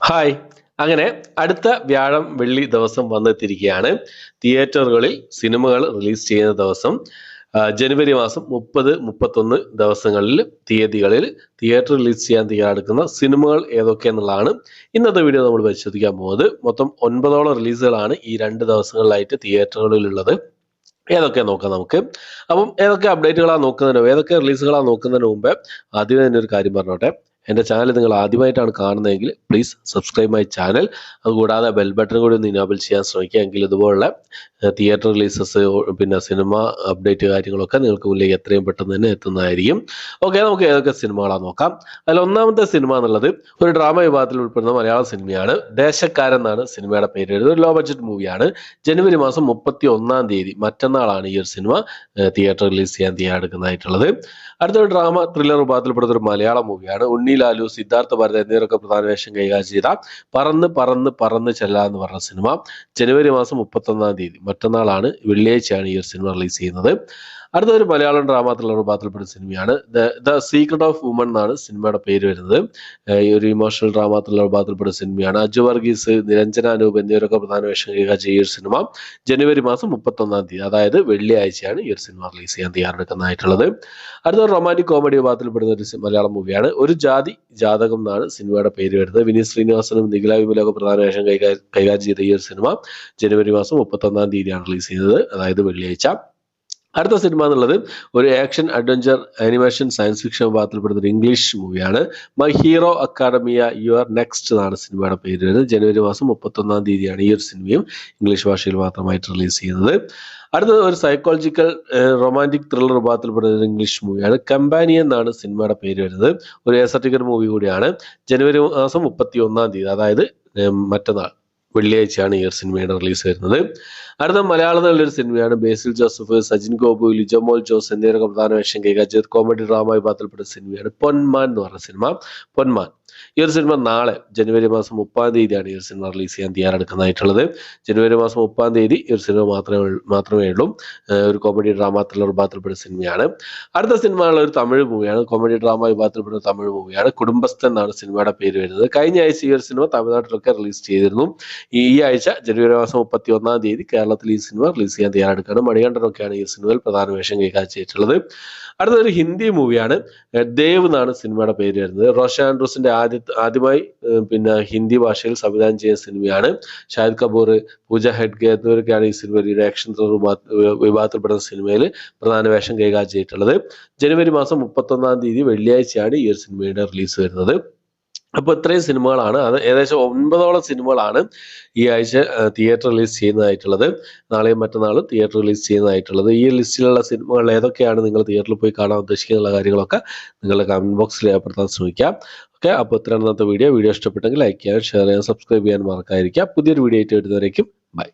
Hi അങ്ങനെ അടുത്ത വ്യാഴം വെള്ളി ദിവസം വന്നെത്തിയിരിക്കുകയാണ്. തിയേറ്ററുകളിൽ സിനിമകൾ റിലീസ് ചെയ്യുന്ന ദിവസം ജനുവരി മാസം 30-31 ദിവസങ്ങളിൽ തീയതികളിൽ തിയേറ്റർ റിലീസ് ചെയ്യാൻ തയ്യാറെടുക്കുന്ന സിനിമകൾ ഏതൊക്കെയെന്നുള്ളതാണ് ഇന്നത്തെ വീഡിയോ നമ്മൾ പരിശോധിക്കാൻ പോകുന്നത്. മൊത്തം 9ഓളം റിലീസുകളാണ് ഈ 2 ദിവസങ്ങളിലായിട്ട് തിയേറ്ററുകളിലുള്ളത്. ഏതൊക്കെ നോക്കാം നമുക്ക്. അപ്പം ഏതൊക്കെ അപ്ഡേറ്റുകളാണ് നോക്കുന്നതിനോ ഏതൊക്കെ റിലീസുകളാണ് നോക്കുന്നതിന് മുമ്പ് ആദ്യം തന്നെ ഒരു കാര്യം പറഞ്ഞോട്ടെ. എൻ്റെ ചാനൽ നിങ്ങൾ ആദ്യമായിട്ടാണ് കാണുന്നതെങ്കിൽ പ്ലീസ് സബ്സ്ക്രൈബ് മൈ ചാനൽ. അതുകൂടാതെ ബെൽ ബട്ടൺ കൂടി ഒന്ന് ഇനാബിൾ ചെയ്യാൻ ശ്രമിക്കുക. എങ്കിൽ ഇതുപോലുള്ള തിയേറ്റർ റിലീസസ് പിന്നെ സിനിമ അപ്ഡേറ്റ് കാര്യങ്ങളൊക്കെ നിങ്ങൾക്ക് മുന്നിലേക്ക് എത്രയും പെട്ടെന്ന് തന്നെ എത്തുന്നതായിരിക്കും. ഓക്കെ, നമുക്ക് ഏതൊക്കെ സിനിമകളാണ് നോക്കാം. അതിൽ ഒന്നാമത്തെ സിനിമ എന്നുള്ളത് ഒരു ഡ്രാമ വിഭാഗത്തിൽ ഉൾപ്പെടുന്ന മലയാള സിനിമയാണ്. ദേശക്കാരൻ എന്നാണ് സിനിമയുടെ പേര് വരുന്നത്. ഒരു ലോ ബഡ്ജറ്റ് മൂവിയാണ്. ജനുവരി മാസം 31-ാം തീയതി മറ്റന്നാളാണ് ഈ ഒരു സിനിമ തിയേറ്റർ റിലീസ് ചെയ്യാൻ തയ്യാറെടുക്കുന്നതായിട്ടുള്ളത്. അടുത്തൊരു ഡ്രാമ ത്രില്ലർ വിഭാഗത്തിൽപ്പെടുന്ന ഒരു മലയാള മൂവിയാണ്. ഉണ്ണി ലാലു, സിദ്ധാർത്ഥ ഭരത് എന്നിവരൊക്കെ പ്രധാന വേഷം കൈകാര്യം ചെയ്ത പറന്ന് പറന്ന് പറന്ന് ചെല്ല എന്ന് പറഞ്ഞ സിനിമ ജനുവരി മാസം 31-ാം തീയതി മറ്റന്നാളാണ്, വെള്ളിയാഴ്ചയാണ് ഈ ഒരു സിനിമ റിലീസ് ചെയ്യുന്നത്. അടുത്തൊരു മലയാളം ഡ്രാമ ത്രില്ലർ വിഭാഗത്തിൽപ്പെടുന്ന സിനിമയാണ് ദ സീക്രട്ട് ഓഫ് വുമൺ എന്നാണ് സിനിമയുടെ പേര് വരുന്നത്. ഈ ഒരു ഇമോഷണൽ ഡ്രാമ ത്രില്ലർ വിഭാഗത്തിൽപ്പെടുന്ന സിനിമയാണ്. അജു വർഗീസ്, നിരഞ്ജന അനൂപ് എന്നിവരൊക്കെ പ്രധാന വേഷം കൈകാര്യം ചെയ്യുന്ന ഈ ഒരു സിനിമ ജനുവരി മാസം 31-ാം തീയതി അതായത് വെള്ളിയാഴ്ചയാണ് ഈ ഒരു സിനിമ റിലീസ് ചെയ്യാൻ തയ്യാറെടുക്കുന്നതായിട്ടുള്ളത്. അടുത്ത റൊമാൻറ്റിക് കോമഡി വിഭാഗത്തിൽപ്പെടുന്ന ഒരു മലയാളം മൂവിയാണ്. ഒരു ജാതി ജാതകം എന്നാണ് സിനിമയുടെ പേര് വരുന്നത്. വിനീത് ശ്രീനിവാസനും നിഖില വിമലൊക്കെ പ്രധാന വേഷം കൈകാര്യം ചെയ്ത ഈ ഒരു സിനിമ ജനുവരി മാസം 31-ാം തീയതിയാണ് റിലീസ് ചെയ്യുന്നത്, അതായത് വെള്ളിയാഴ്ച. അടുത്ത സിനിമ എന്നുള്ളത് ഒരു action adventure animation science fiction വിഭാഗത്തിൽപ്പെടുന്ന ഒരു ഇംഗ്ലീഷ് മൂവിയാണ്. My hero academia you are next എന്നാണ് സിനിമയുടെ പേര് വരുന്നത്. ജനുവരി മാസം 31-ാം തീയതിയാണ് ഈ ഒരു സിനിമയും ഇംഗ്ലീഷ് ഭാഷയിൽ മാത്രമായിട്ട് റിലീസ് ചെയ്യുന്നത്. അടുത്തത് ഒരു സൈക്കോളജിക്കൽ റൊമാൻറ്റിക് ത്രില്ലർ വിഭാഗത്തിൽപ്പെടുന്ന ഒരു ഇംഗ്ലീഷ് മൂവിയാണ്. കമ്പാനിയൻ എന്നാണ് സിനിമയുടെ പേര് വരുന്നത്. ഒരു എസറ്റിക്കൽ മൂവി കൂടിയാണ്. ജനുവരി മാസം 31-ാം തീയതി അതായത് മറ്റന്നാൾ വെള്ളിയാഴ്ചയാണ് ഈ ഒരു സിനിമയുടെ റിലീസ് വരുന്നത്. അടുത്ത മലയാളത്തിലുള്ള ഒരു സിനിമയാണ് ബേസിൽ ജോസഫ്, സജിൻ ഗോപു, ലിജോമോൾ ജോസ് എന്നിവരൊക്കെ പ്രധാന വേഷം കൈകാര്യം ചെയ്ത കോമഡി ഡ്രാമ വിഭാഗത്തിൽപ്പെട്ട സിനിമയാണ് പൊന്മാൻ എന്ന് പറഞ്ഞ സിനിമ. പൊന്മാൻ ഈ ഒരു സിനിമ നാളെ ജനുവരി മാസം 30-ാം തീയതിയാണ് ഈ ഒരു സിനിമ റിലീസ് ചെയ്യാൻ തയ്യാറെടുക്കുന്നതായിട്ടുള്ളത്. ജനുവരി മാസം 30-ാം തീയതി ഈ ഒരു സിനിമ മാത്രമേ ഉള്ളൂ. ഒരു കോമഡി ഡ്രാമ ത്രില്ലർ വിഭാഗത്തിൽപ്പെട്ട സിനിമയാണ്. അടുത്ത സിനിമ ഉള്ള ഒരു തമിഴ് മൂവിയാണ്. കോമഡി ഡ്രാമ വിഭാഗത്തിൽപ്പെടുന്ന തമിഴ് മൂവിയാണ്. കുടുംബസ്ഥൻ എന്നാണ് സിനിമയുടെ പേര് വരുന്നത്. കഴിഞ്ഞ ആഴ്ച ഈ ഒരു സിനിമ തമിഴ്നാട്ടിലൊക്കെ റിലീസ് ചെയ്തിരുന്നു. ഈ ആഴ്ച ജനുവരി മാസം 31-ാം തീയതി കേരളത്തിൽ ഈ സിനിമ റിലീസ് ചെയ്യാൻ തയ്യാറെടുക്കുകയാണ്. മണികണ്ഠനൊക്കെയാണ് ഈ സിനിമയിൽ പ്രധാന വേഷം കൈകാര്യം ചെയ്തിട്ടുള്ളത്. അടുത്തൊരു ഹിന്ദി മൂവിയാണ്. ദേവ് എന്നാണ് സിനിമയുടെ പേര് വരുന്നത്. റോഷൻ ആൻഡ്രൂസിന്റെ ആദ്യമായി പിന്നെ ഹിന്ദി ഭാഷയിൽ സംവിധാനം ചെയ്യുന്ന സിനിമയാണ്. ഷാഹിദ് കപൂർ, പൂജ ഹെഗ്ഡെ എന്നിവരൊക്കെയാണ് ഈ സിനിമയിൽ ആക്ഷൻ വിഭാഗത്തിൽപ്പെടുന്ന സിനിമയിൽ പ്രധാന വേഷം കൈകാര്യം ചെയ്തിട്ടുള്ളത്. ജനുവരി മാസം 31-ാം തീയതി വെള്ളിയാഴ്ചയാണ് ഈ ഒരു സിനിമയുടെ റിലീസ് വരുന്നത്. അപ്പോൾ ഇത്രയും സിനിമകളാണ്, അത് ഏകദേശം 9ഓളം സിനിമകളാണ് ഈ ആഴ്ച തിയേറ്റർ റിലീസ് ചെയ്യുന്നതായിട്ടുള്ളത്. നാളെയും മറ്റന്നാളും തിയേറ്റർ റിലീസ് ചെയ്യുന്നതായിട്ടുള്ളത്. ഈ ലിസ്റ്റിലുള്ള സിനിമകൾ ഏതൊക്കെയാണ് നിങ്ങൾ തിയേറ്ററിൽ പോയി കാണാൻ ഉദ്ദേശിക്കുന്ന കാര്യങ്ങളൊക്കെ നിങ്ങളുടെ കമന്റ് ബോക്സിൽ രേഖപ്പെടുത്താൻ ശ്രമിക്കാം. ഓക്കെ, അപ്പോൾ ഇത്രയാണ് ഇന്നത്തെ വീഡിയോ. ഇഷ്ടപ്പെട്ടെങ്കിൽ ലൈക്ക് ചെയ്യാൻ, ഷെയർ ചെയ്യാൻ, സബ്സ്ക്രൈബ് ചെയ്യാൻ മറക്കാതിരിക്കുക. പുതിയൊരു വീഡിയോ ആയിട്ട് വരുന്നവരേക്കും ബൈ.